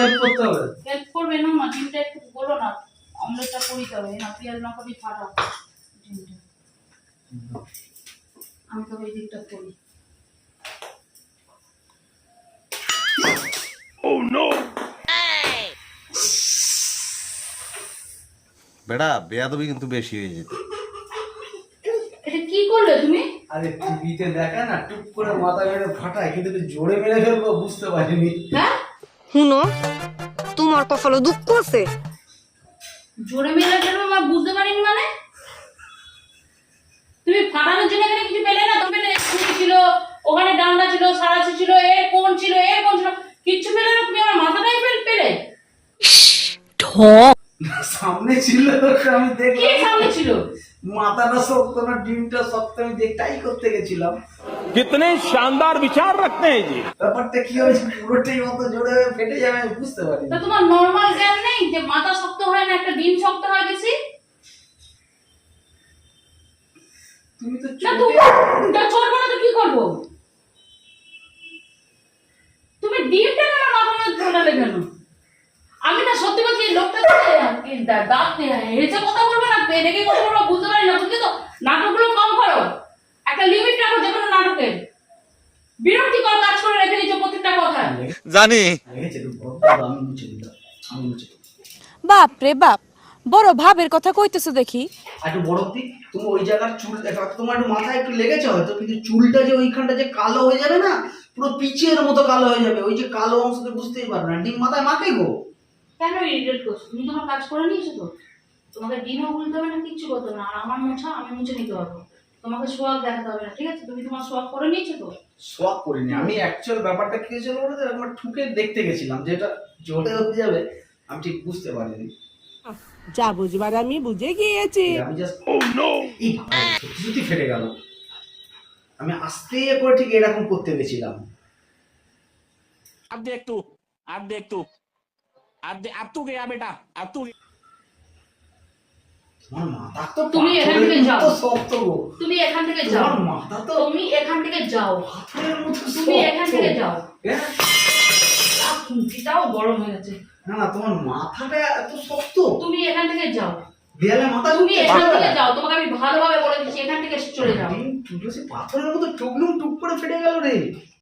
Help করতে হবে। Help করবে না মা, ডিমটা একটু বলো না, অমলেটটা করিতে হবে না, পেঁয়াজ লঙ্কা দিয়ে ফাটাও ডিমটা। আমি তো এই দিকটা করি। বেটা বেয়াদবি কিন্তু বেশি হয়ে যেত। এটা কি করলে তুমি? আরে টিভিতে দেখা না, টুক করে মাথা মেরে ফাটায়, কিন্তু জোরে মেরে ফেলবো বুঝতে পারিনি। হ্যাঁ হুনো, তোমার কপালে দুঃখ আছে। জোরে মেরে ফেলবো মা, বুঝতে পারিনি মানে? তুমি ফাটানোর জন্য এখানে কিছু পেলে না? তুমি পেলে ছুরি ছিল, ওখানে ডান্ডা ছিল, সারাশি ছিল, এর কোন ছিল, এর কোন ছিল, কিচ্ছু পেলে না? তুমি আমার মাথাটাই পেলে? ঢক সামনে ছিল আমি কি দেখলাম। সামনে ছিল? মাথাটা শক্ত না ডিমটা শক্ত, আমি দেখটাই করতে গেছিলাম। कितने शानदार विचार रखते हैं जी। ব্যাপারটা কি হয়েছে, পুরোটাই অত জোরে ফেটে যাবে আমি বুঝতে পারিনি। তা তোমার নরমাল জ্ঞান নেই যে মাথা শক্ত হয় না, একটা ডিম শক্ত হয় বেশি? তুমি তো না তুমি চড়বো না তো কি করবো? তুমি ডিমটা কেন মাথার মধ্যে ঢোকালে কেন? আমি না সত্যি বলছি, এই লোকটা দাঁত হেসে কথা বলবো না, রেখে কথা বলবো, বুঝতে পারি না, বুঝলি তো? নাটকগুলো কম করো, একটা লিমিট রাখো যে কোনো নাটকের। বিরক্তিকর কাজ করে রেখে নিচ্ছ প্রত্যেকটা কথায়। জানি লেগেছে তো বড়, আমি মুছে দিলাম, আমি মুছে দিলাম। বাপ রে বাপ, বড় ভাবের কথা কইতেছো দেখি। একটু বড় দিক, তুমি ওই জায়গার চুল দেখা, তোমার একটু মাথায় একটু লেগেছে হয়তো, কিন্তু চুলটা যে ওইখানটা যে কালো হয়ে যাবে না, পুরো পিচের মতো কালো হয়ে যাবে, ওই যে কালো অংশটা বুঝতেই পারবে না। ডিম মাথায় মাখে গো। কেন ইরিটেট করছো? তুমি তোমার কাজ করে নিয়েছো তো, তোমাকে ডিমও বলতে হবে না, কিচ্ছু করতে হবে না। আর আমার মোছা আমি মুছে নিতে পারবো, তোমাকে সোয়াগ দেখাতে হবে না, ঠিক আছে? তুমি তোমার সোয়াগ করে নিয়েছো তো? শখ করিনি আমি, অ্যাকচুয়াল ব্যাপারটা কি হয়েছিল বলতে, একবার ঠুকে দেখতে গেছিলাম, যেটা জোরে হয়ে যাবে আমি ঠিক বুঝতে পারিনি। যা বুঝবার আমি বুঝে গিয়েছি। আমি জাস্ট এই সত্যি ফেটে গেল। আমি আস্তে করে ঠিক এরকম করতে গেছিলাম। अब देख तू अब तू गया बेटा, अब तू। তোমার মাথা তো তুমি এখান থেকে যাও, শক্ত গো। তুমি এখান থেকে যাও, তোমার মাথা তো তুমি এখান থেকে যাও, পাথরের মতো তুমি এখান থেকে যাও। হ্যাঁ? খুঁটিটাও গরম হয়ে গেছে। না না, তোমার মাথাটা এত শক্ত। তুমি এখান থেকে যাও, দেয়ালে মাথা তুমি ঢুকতে এখান পারবে থেকে না। যাও, তোমাকে আমি ভালোভাবে বলে দিচ্ছি, এখান থেকে চলে যাও। ডিম টুকরো সে পাথরের মতো টুকলুম টুক করে ফেটে গেল রে।